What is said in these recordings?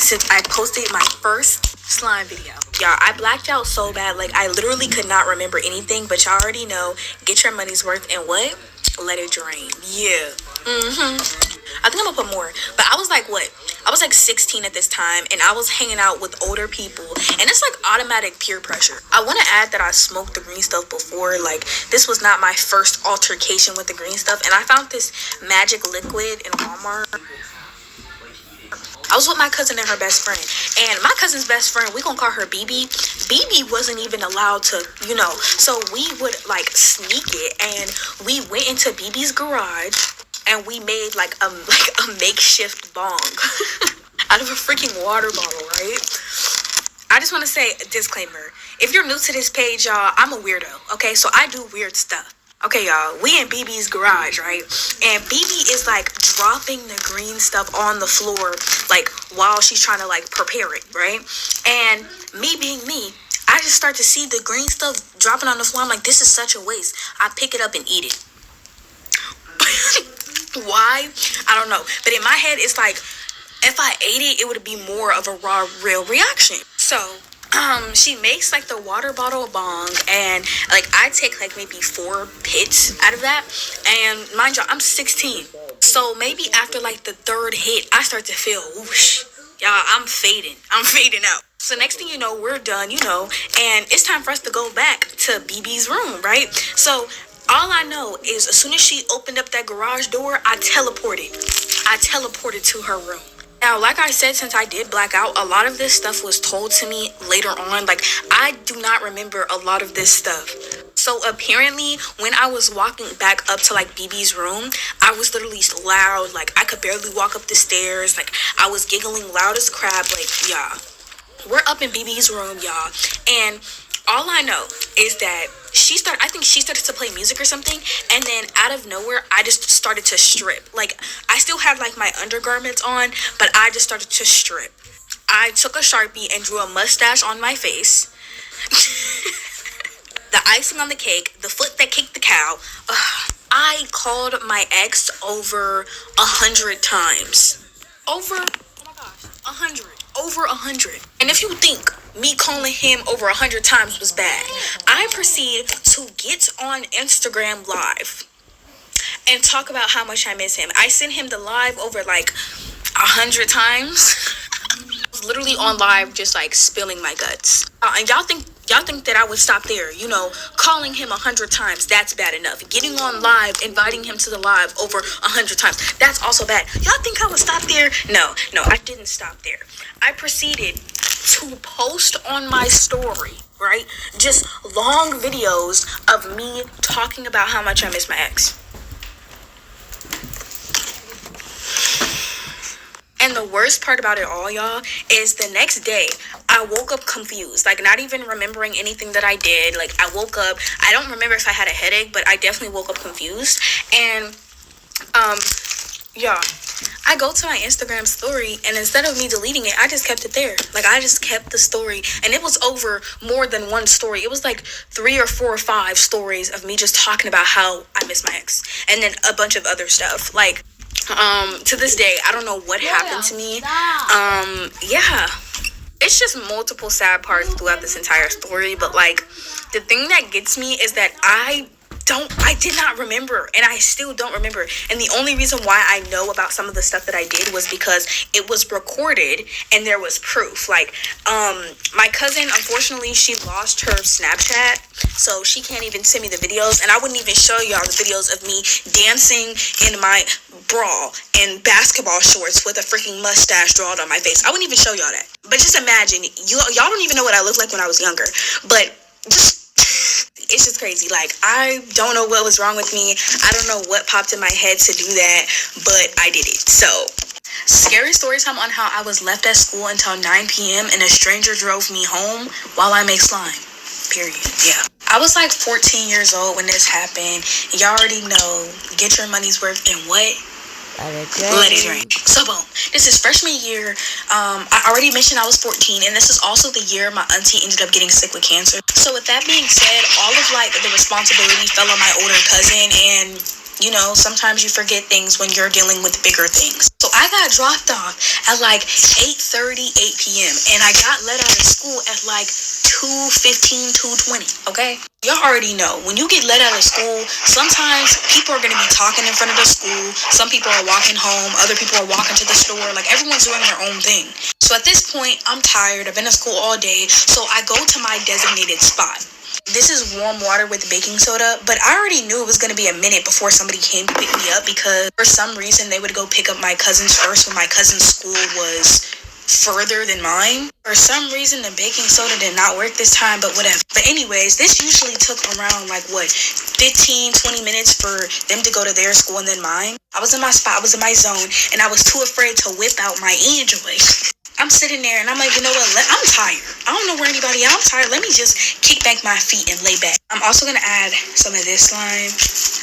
since I posted my first slime video. Y'all, I blacked out so bad. Like, I literally could not remember anything, but y'all already know, get your money's worth and what? Let it drain. Yeah. I think I'm gonna put more. But I was like, what? I was like 16 at this time, and I was hanging out with older people, and it's like automatic peer pressure. I want to add that I smoked the green stuff before. Like, this was not my first altercation with the green stuff, and I found this magic liquid in Walmart. I was with my cousin and her best friend, and my cousin's best friend, we gonna call her BB. BB wasn't even allowed to, so we would like sneak it, and we went into BB's garage, and we made like a makeshift bong out of a freaking water bottle, right? I just want to say a disclaimer. If you're new to this page, y'all, I'm a weirdo, okay? So I do weird stuff. Okay, y'all, we in BB's garage, right? And BB is like dropping the green stuff on the floor, like while she's trying to like prepare it, right? And me being me, I just start to see the green stuff dropping on the floor. I'm like, this is such a waste. I pick it up and eat it. Why? I don't know. But in my head, it's like, if I ate it, it would be more of a raw, real reaction. So, she makes like the water bottle bong, and like I take like maybe 4 pits out of that, and mind you, I'm 16, so maybe after like the 3rd hit, I start to feel whoosh, y'all, I'm fading out. So next thing you know, we're done, and it's time for us to go back to BB's room, right? So all I know is as soon as she opened up that garage door, I teleported to her room. Now, like I said, since I did black out, a lot of this stuff was told to me later on. Like, I do not remember a lot of this stuff. So apparently, when I was walking back up to like BB's room, I was literally loud. Like, I could barely walk up the stairs. Like, I was giggling loud as crap. Like, yeah. We're up in BB's room, y'all. And all I know is that I think she started to play music or something, and then out of nowhere, I just started to strip. Like, I still had like my undergarments on, but I just started to strip. I took a Sharpie and drew a mustache on my face. The icing on the cake, the foot that kicked the cow. I called my ex over 100 times. Over 100. And if you think me calling him over 100 times was bad, I proceed to get on Instagram Live and talk about how much I miss him. I sent him the live over like 100 times. I was literally on live just like spilling my guts. And y'all think that I would stop there, calling him 100 times, that's bad enough. Getting on live, inviting him to the live over 100 times, that's also bad. Y'all think I would stop there? No, I didn't stop there. I proceeded to post on my story, right? Just long videos of me talking about how much I miss my ex. And the worst part about it all, y'all, is the next day, I woke up confused, like not even remembering anything that I did. Like, I woke up, I don't remember if I had a headache, but I definitely woke up confused. And, yeah, I go to my Instagram story, and instead of me deleting it, I just kept it there. Like, I just kept the story, and it was over more than one story. It was like 3 or 4 or 5 stories of me just talking about how I miss my ex, and then a bunch of other stuff. Like, to this day, I don't know what happened to me. Yeah, it's just multiple sad parts throughout this entire story, but like, the thing that gets me is that I did not remember, and I still don't remember. And the only reason why I know about some of the stuff that I did was because it was recorded and there was proof. Like, my cousin, unfortunately, she lost her Snapchat, so she can't even send me the videos, and I wouldn't even show y'all the videos of me dancing in my bra and basketball shorts with a freaking mustache drawn on my face. I wouldn't even show y'all that. But just imagine, y'all don't even know what I looked like when I was younger, but it's just crazy. Like, I don't know what was wrong with me. I don't know what popped in my head to do that, but I did it. So, scary story time on how I was left at school until 9 p.m. and a stranger drove me home while I make slime. Period. Yeah. I was like 14 years old when this happened. Y'all already know, get your money's worth in what? Let it rain. So boom, this is freshman year. I already mentioned I was 14, and this is also the year my auntie ended up getting sick with cancer. So with that being said, all of like the responsibility fell on my older cousin, and sometimes you forget things when you're dealing with bigger things. So I got dropped off at like 8:30, 8 p.m. and I got let out of school at like 2:15, 2:20, okay? Y'all already know, when you get let out of school, sometimes people are going to be talking in front of the school. Some people are walking home. Other people are walking to the store. Like, everyone's doing their own thing. So at this point, I'm tired. I've been at school all day. So I go to my designated spot. This is warm water with baking soda, but I already knew it was going to be a minute before somebody came to pick me up because for some reason they would go pick up my cousins first when my cousin's school was further than mine. For some reason, the baking soda did not work this time, but whatever. But anyways, this usually took around 15, 20 minutes for them to go to their school and then mine. I was in my spot, I was in my zone, and I was too afraid to whip out my Android. I'm sitting there and I'm like, you know what, I'm tired. I don't know where anybody else. I'm tired. Let me just kick back my feet and lay back. I'm also going to add some of this slime.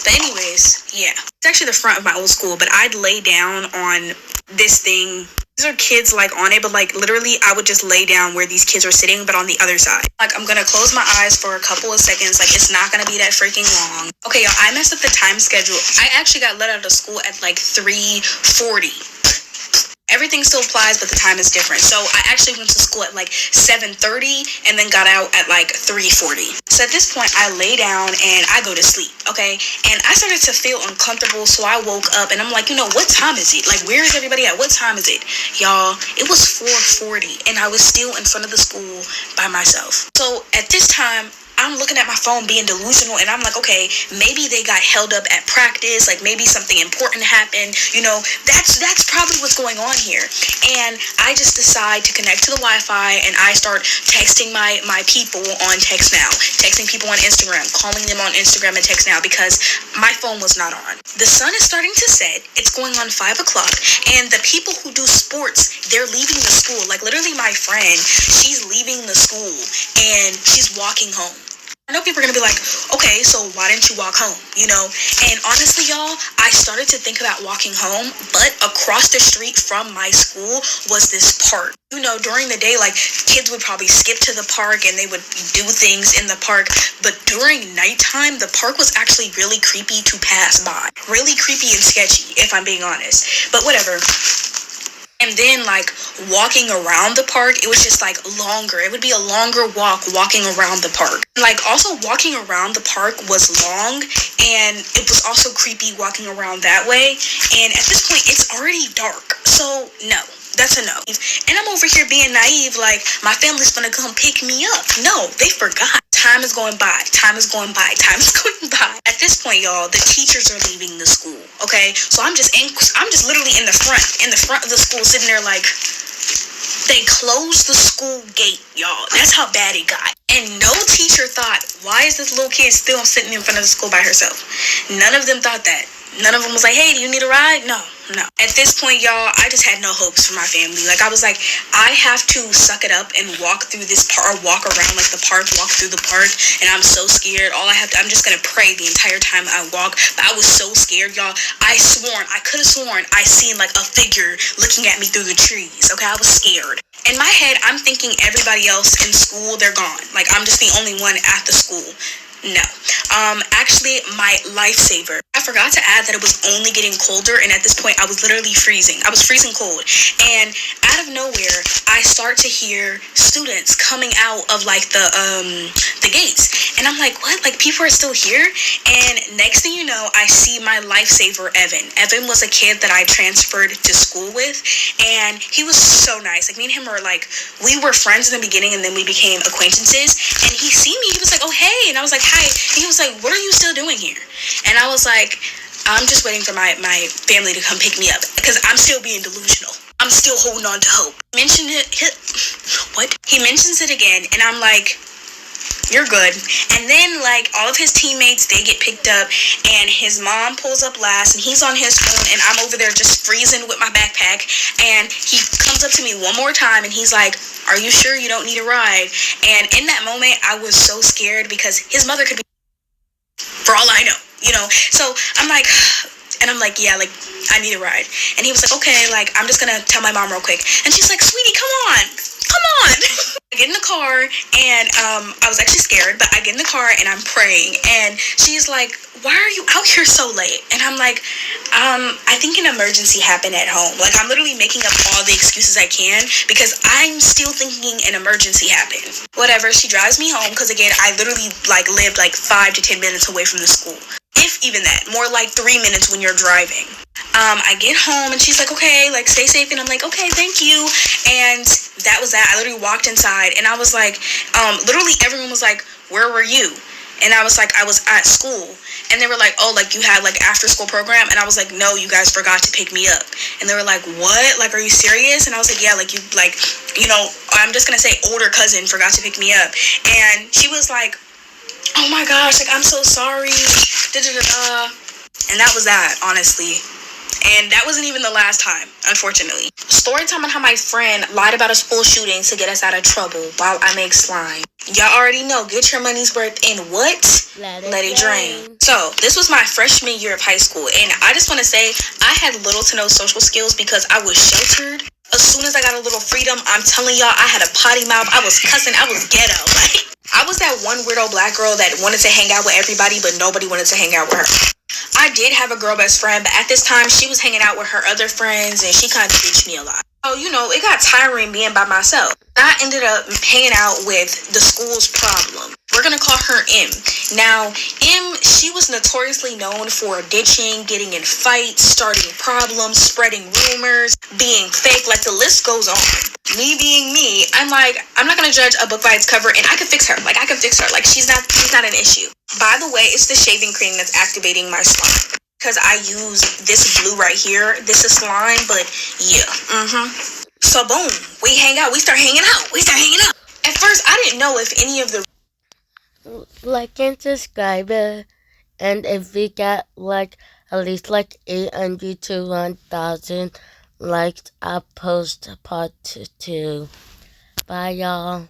But anyways, yeah. It's actually the front of my old school, but I'd lay down on this thing. These are kids on it, but literally I would just lay down where these kids are sitting, but on the other side. I'm gonna close my eyes for a couple of seconds. It's not gonna be that freaking long. Okay, y'all, I messed up the time schedule. I actually got let out of school at 3:40. Everything still applies, but the time is different. So I actually went to school at 7:30 and then got out at 3:40. So at this point, I lay down and I go to sleep, okay? And I started to feel uncomfortable, so I woke up and I'm like, what time is it? Where is everybody at? What time is it? Y'all, it was 4:40 and I was still in front of the school by myself. So at this time, I'm looking at my phone being delusional and I'm like, okay, maybe they got held up at practice, maybe something important happened, that's probably what's going on here. And I just decide to connect to the Wi-Fi and I start texting my people on Text Now, texting people on Instagram, calling them on Instagram and Text Now because my phone was not on. The sun is starting to set, it's going on 5 o'clock, and the people who do sports, they're leaving the school. Literally my friend, she's leaving the school and she's walking home. I know people are going to be like, okay, so why didn't you walk home, And honestly, y'all, I started to think about walking home, but across the street from my school was this park. During the day, kids would probably skip to the park and they would do things in the park. But during nighttime, the park was actually really creepy to pass by. Really creepy and sketchy, if I'm being honest. But whatever. And then walking around the park, it was just longer. It would be a longer walking around the park. Also walking around the park was long and it was also creepy walking around that way. And at this point, it's already dark. So no, that's a no. And I'm over here being naive, my family's gonna come pick me up. No, they forgot. Time is going by. Time is going by. Time is going by. At this point, y'all, the teachers are leaving the school. Okay, so I'm just literally in the front of the school, sitting there they closed the school gate, y'all. That's how bad it got. And no teacher thought, why is this little kid still sitting in front of the school by herself? None of them thought that. None of them was like, hey, do you need a ride? No. At this point, y'all, I just had no hopes for my family. I was like, I have to suck it up and walk through this park, walk around the park, walk through the park, and I'm so scared. I'm just gonna pray the entire time I walk. But I was so scared, y'all. I could have sworn I seen a figure looking at me through the trees. Okay, I was scared. In my head, I'm thinking everybody else in school, they're gone. I'm just the only one at the school. No. Actually, my lifesaver. I forgot to add that it was only getting colder, and at this point, I was literally freezing. I was freezing cold. And out of nowhere, I start to hear students coming out of the gates. And I'm like, what? People are still here? And next thing you know, I see my lifesaver, Evan. Evan was a kid that I transferred to school with, and he was so nice. Me and him were we were friends in the beginning, and then we became acquaintances. And he see me, he was like, oh, hey. And I was like, hi. And he was like, what are you still doing here? And I was like, I'm just waiting for my family to come pick me up because I'm still being delusional. I'm still holding on to hope. What? He mentions it again, and I'm like, you're good. And then all of his teammates, they get picked up, and his mom pulls up last, and he's on his phone, and I'm over there just freezing with my backpack. And he comes up to me one more time, and he's like, are you sure you don't need a ride? And in that moment, I was so scared because his mother could be, for all I know, So I'm like, yeah, I need a ride. And he was like, okay, I'm just gonna tell my mom real quick. And she's like, sweetie, come on. I get in the car and I was actually scared, but I get in the car and I'm praying. And she's like, "Why are you out here so late?" And I'm like, I think an emergency happened at home. Like, I'm literally making up all the excuses I can because I'm still thinking an emergency happened. Whatever, she drives me home because, again, I literally, like, lived, like, 5 to 10 minutes away from the school. If even that, more like 3 minutes when you're driving. I get home and she's like, "Okay, like, stay safe." And I'm like, "Okay, thank you." And that was that. I literally walked inside and I was like, literally everyone was like, "Where were you?" And I was like, "I was at school." And they were like, "Oh, like, you had like after school program?" And I was like, "No, you guys forgot to pick me up." And they were like, "What? Like, are you serious?" And I was like, "Yeah, like, you, like, I'm just gonna say older cousin forgot to pick me up." And she was like, "Oh my gosh, like, I'm so sorry. Da da da da." And that was that, honestly. And that wasn't even the last time, unfortunately. Story time on how my friend lied about a school shooting to get us out of trouble while I make slime. Y'all already know, get your money's worth in what? Let it drain. So, this was my freshman year of high school, and I just want to say I had little to no social skills because I was sheltered. As soon as I got a little freedom, I'm telling y'all, I had a potty mouth. I was cussing. I was ghetto. Like, I was that one weirdo black girl that wanted to hang out with everybody, but nobody wanted to hang out with her. I did have a girl best friend, but at this time, she was hanging out with her other friends, and she kind of ditched me a lot. So, it got tiring being by myself. I ended up hanging out with the school's problem. We're gonna call her M. Now, M, she was notoriously known for ditching, getting in fights, starting problems, spreading rumors, being fake, like the list goes on. Me being me, I'm like, I'm not gonna judge a book by its cover, and I can fix her. Like, I can fix her. Like, she's not an issue. By the way, it's the shaving cream that's activating my slime. Because I use this blue right here. This is slime, but yeah. So boom, we hang out. We start hanging out. At first, I didn't know if any of the like and subscribe and if we get like at least like 800 to 1000 likes, I'll post part 2. Bye y'all.